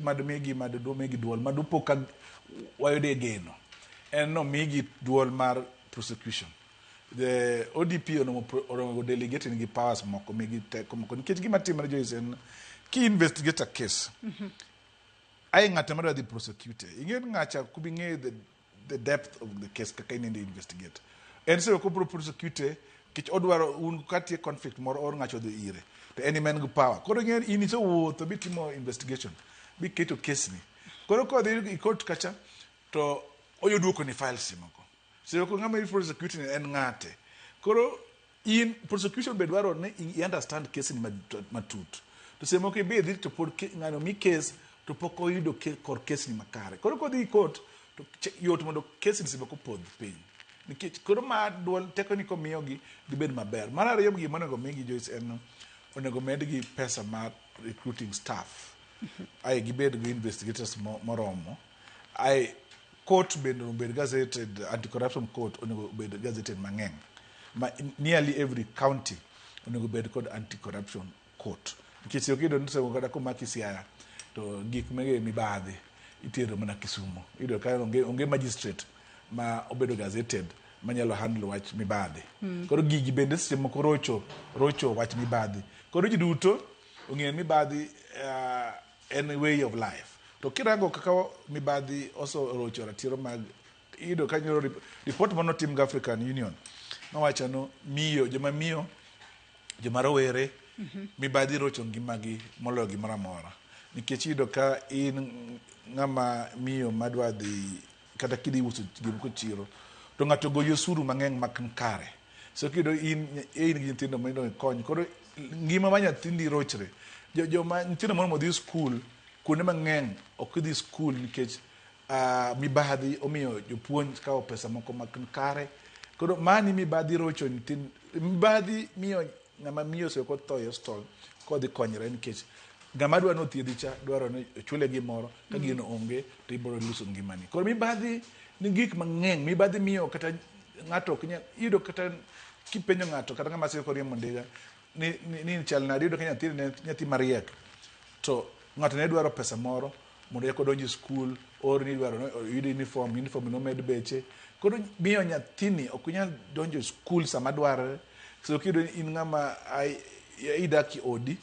madu migi duol madu poka wayode geno en no migi duol mar prosecution. The ODP or delegate in powers moko migi teko moko nikech gima timore Joyce en ki investigate a case ai ng'at ma the prosecutor ing'e ng'acha kubing'e the depth of the case kaka in investigate en se ko prosecute kich odwaro un katie conflict moro or ng'acho dhi ire to any man go power koro ng'e in iso wuotho bitimo investigation biketo case ni koro kodhi court kacha to oyoduoko ni files moko se ko ng'ama prosecuting en ng'ate koro in prosecution be dwaro ne I understand case ni matut to se moko be dhi to pod ng'ano mi case to poko yudo kor case ni makare koro kodhi court to yot mondo case ni se ko pod piny nikech koro ma duol teko ni komiyo gi gibed maber mar ariyo gi monego migi Joyce en onego medgi pesa mar recruiting staff ai gibed gi investigators moromo ai court bed gazetted anti-corruption court onego bed gazetted mang'eny nearly every county onego bed kod anti-corruption court nikech okido nisego kada komaki Siaya to gik mege mibadhi itero mana Kisumu ido ka onge magistrate ma obedo gazetted manyalo handle wach mibadhi koro gigi bende seche moko rocho wach mibadhi koro ji duto ong'e mibadhi en way of life to kirango kaka mibadhi oso rocho ratiro mag ido kanyo report mono tim ga African Union nowacho no joma rowere mibadhi rocho ngimagi moloyo gimoro amora nikech ido ka in ng'ama miyo madwa dhi kata kidhi uso gimko chiro to ng'ato goyo suru mang'eny makare so kido in gi nyithindo mondo kony koro ngima ma nyathindi rochre joma nyithindo mondo dhi school kuonde mang'eny ok dhi school nikech mibadhi omiyo jopuonj kawo pesa moko makare koro mani mibadhi rocho mibadhi miyo ng'ama miyo se ko toyo stol kodhi konyre nikech ng'ama dwa no thiedhi cha dwaro ne chule gimoro ka gino onge to ibiro luso ngimani koro mibadhi ni gik mang'eny mibadhi miyo kata ng'ato yudo kata kipenjo ng'ato kata ng'ama siko riembo ndiga ni chal na yudo ka nyathi mariek to ng'ato ne dwaro pesa moro mondo eko donji school or ni dwaro yudo uniform no med beche koro miyo nyathini ok nyal donjo school sama dwarore so kido in ng'ama idaki odi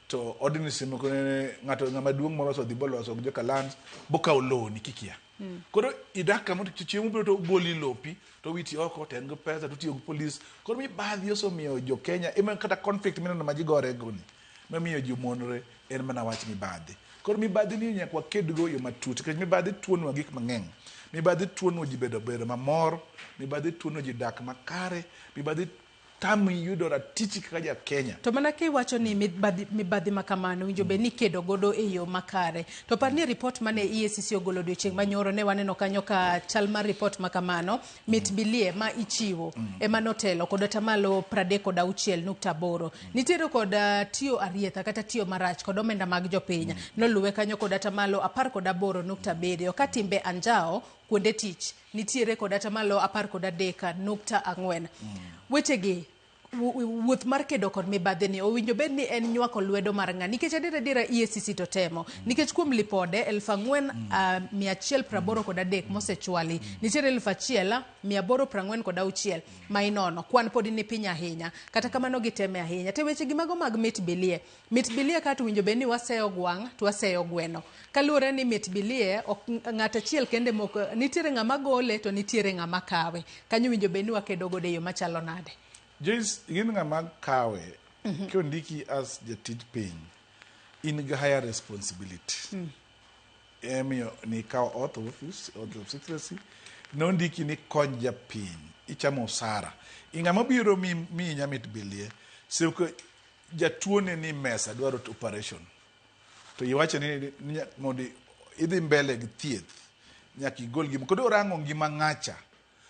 to odni simo ko ng'ato ng'ama duong' moro so dhi boloso gi joka lands boka oloni kikia koro idaka mondo chiemo biro to goli lopi to witi oko ten go pesa to tiyo gi police koro mibadhi oso miyo jo Kenya ema kata conflict mineno ma ji gore goni mamiyo ji monre en mana wach mibadhi koro mibadhi ni nyakwa kedgo yo matut kech mibadhi tuonwa gik mang'eny mibadhi tuonwa ji bedo mamor mibadhi tuonwa ji dak makare mibadhi tami yudo ratich kaka ja Kenya to mana kiwacho ni mibadhi makamano winjo be ni kedo godo e yo makare to par ni report mane EACC ogolo odiochieng' manyoro ne waneno kanyo ka chal mar report makamano mit bilie ma ichiwo ema notelo kod atamalo 36.8 nitiere kod tiyo arietha kata tiyo marach kod omenda mag jopiny noluwe kanyo kod atamalo 18.7 ka timbe anjao kuonde tich nitiere kod atamalo 13.4 wechegi wuoth mar kedo kod mibadhi ni owinjo bed ni en nywako lwedo mar ng'a nikech adira EACC to temo nikech kuom lipode 4,183 mosechwali nitiere 1,846 ma inono kwan pod ni piny ahinya kata kamano giteme ahinya te weche gimago mag mit bilie kata winjo bed ni waseyo gwang' to waseyo gweno kaluwore ni mit bilie ng'ato achiel kende moko nitiere ng'ama gole to nitiere ng'ama kawe kanyo winjo bed ni wakedo godo yo machalo nade Joyce, in ng'ama kawe kondiki as jatij piny in ga higher responsibility emiyo ni kawo oath of secrecy nondiki ni kony japiny ichamo osara ing'ama biro mi nyamit bilie seko jatuone ni mesa dwaro operation to iwacho ni mondo idhi mbele gi thieth nyaka igol gima kod orango ngima ng'acha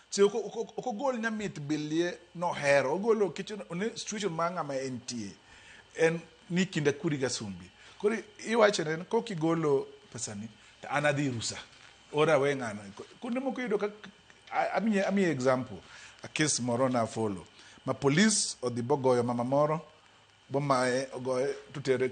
se okogol nyamit bilie no hero ogolo kitchen situation ma ng'ama entie en ni kinda kuri ga sumbi koro iwacho ne kokigolo pesani to anadhi rusa ora we ng'ano kunde moko yudo ka ami example a case moro na follow ma police odhi bogoyo mama moro bomae ogoye tutere